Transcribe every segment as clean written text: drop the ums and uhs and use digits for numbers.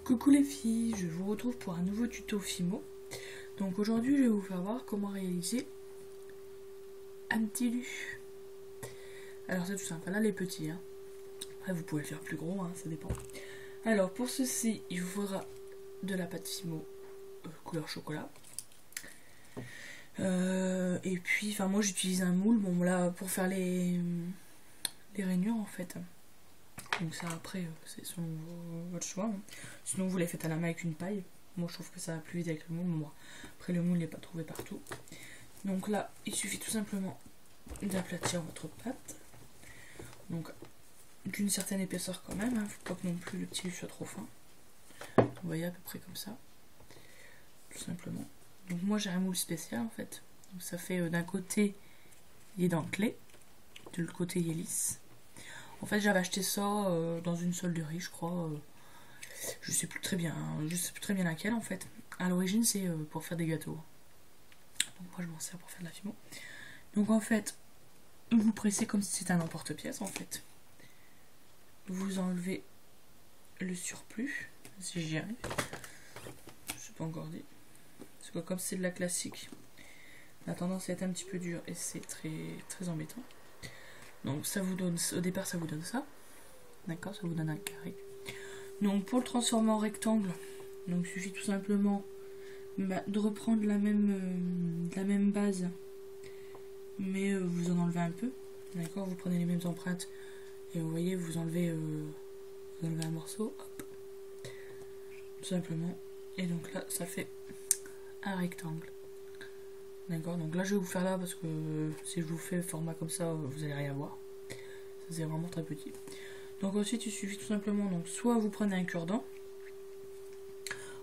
Coucou les filles, je vous retrouve pour un nouveau tuto Fimo. Donc aujourd'hui je vais vous faire voir comment réaliser un petit lu. Alors c'est tout simple, là les petits. Après vous pouvez le faire plus gros, ça dépend. Alors pour ceci, il vous faudra de la pâte Fimo couleur chocolat. Et puis, enfin moi j'utilise un moule, bon là pour faire les rainures en fait. Donc ça après c'est selon votre choix. Sinon vous les faites à la main avec une paille. Moi je trouve que ça va plus vite avec le moule. Moi après le moule n'est pas trouvé partout. Donc là il suffit tout simplement d'aplatir votre pâte. Donc d'une certaine épaisseur quand même. Faut pas que non plus le petit soit trop fin. Vous voyez à peu près comme ça. Tout simplement. Donc moi j'ai un moule spécial en fait. Donc ça fait d'un côté il est dentelé. De l'autre côté il est lisse. En fait j'avais acheté ça dans une solderie je crois, je sais plus très bien laquelle en fait. À l'origine c'est pour faire des gâteaux. Donc moi je m'en sers pour faire de la Fimo. Donc en fait vous pressez comme si c'était un emporte-pièce en fait. Vous enlevez le surplus, si j'y arrive. Je sais pas encore dit. Parce que comme c'est de la classique, la tendance à être un petit peu dure et c'est très embêtant. Donc ça vous donne, au départ ça vous donne ça, d'accord, ça vous donne un carré. Donc pour le transformer en rectangle, donc il suffit tout simplement de reprendre la même base, mais vous en enlevez un peu, d'accord. Vous prenez les mêmes empreintes et vous voyez vous enlevez un morceau, hop, tout simplement. Et donc là ça fait un rectangle. D'accord, donc là je vais vous faire là parce que si je vous fais format comme ça, vous allez rien voir. Ça c'est vraiment très petit. Donc ensuite il suffit tout simplement, donc soit vous prenez un cure-dent.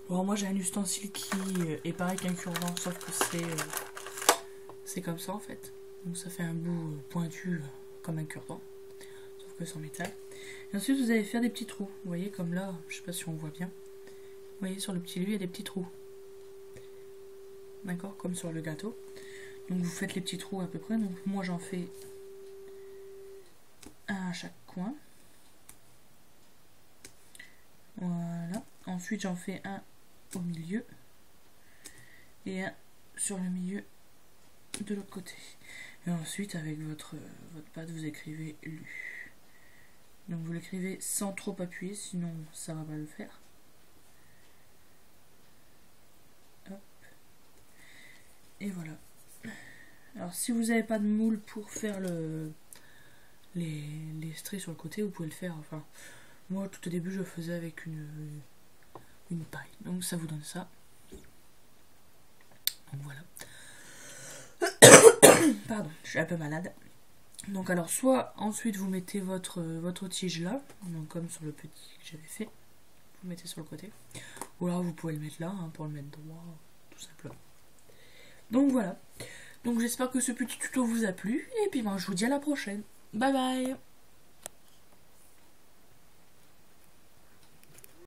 Alors moi j'ai un ustensile qui est pareil qu'un cure-dent, sauf que c'est comme ça en fait. Donc ça fait un bout pointu comme un cure-dent, sauf que c'est en métal. Et ensuite vous allez faire des petits trous. Vous voyez comme là, je sais pas si on voit bien. Vous voyez sur le petit lui il y a des petits trous. D'accord, comme sur le gâteau. Donc vous faites les petits trous à peu près. Donc moi j'en fais un à chaque coin. Voilà. Ensuite j'en fais un au milieu. Et un sur le milieu de l'autre côté. Et ensuite avec votre pâte vous écrivez lu. Donc vous l'écrivez sans trop appuyer, sinon ça va pas le faire. Et voilà. Alors si vous n'avez pas de moule pour faire les traits sur le côté, vous pouvez le faire. Enfin, moi tout au début je le faisais avec une paille. Donc ça vous donne ça. Donc voilà. Pardon, je suis un peu malade. Donc alors soit ensuite vous mettez votre tige là, donc comme sur le petit que j'avais fait. Vous mettez sur le côté. Ou alors vous pouvez le mettre là pour le mettre droit, tout simplement. Donc voilà. Donc j'espère que ce petit tuto vous a plu. Et puis ben, je vous dis à la prochaine. Bye bye.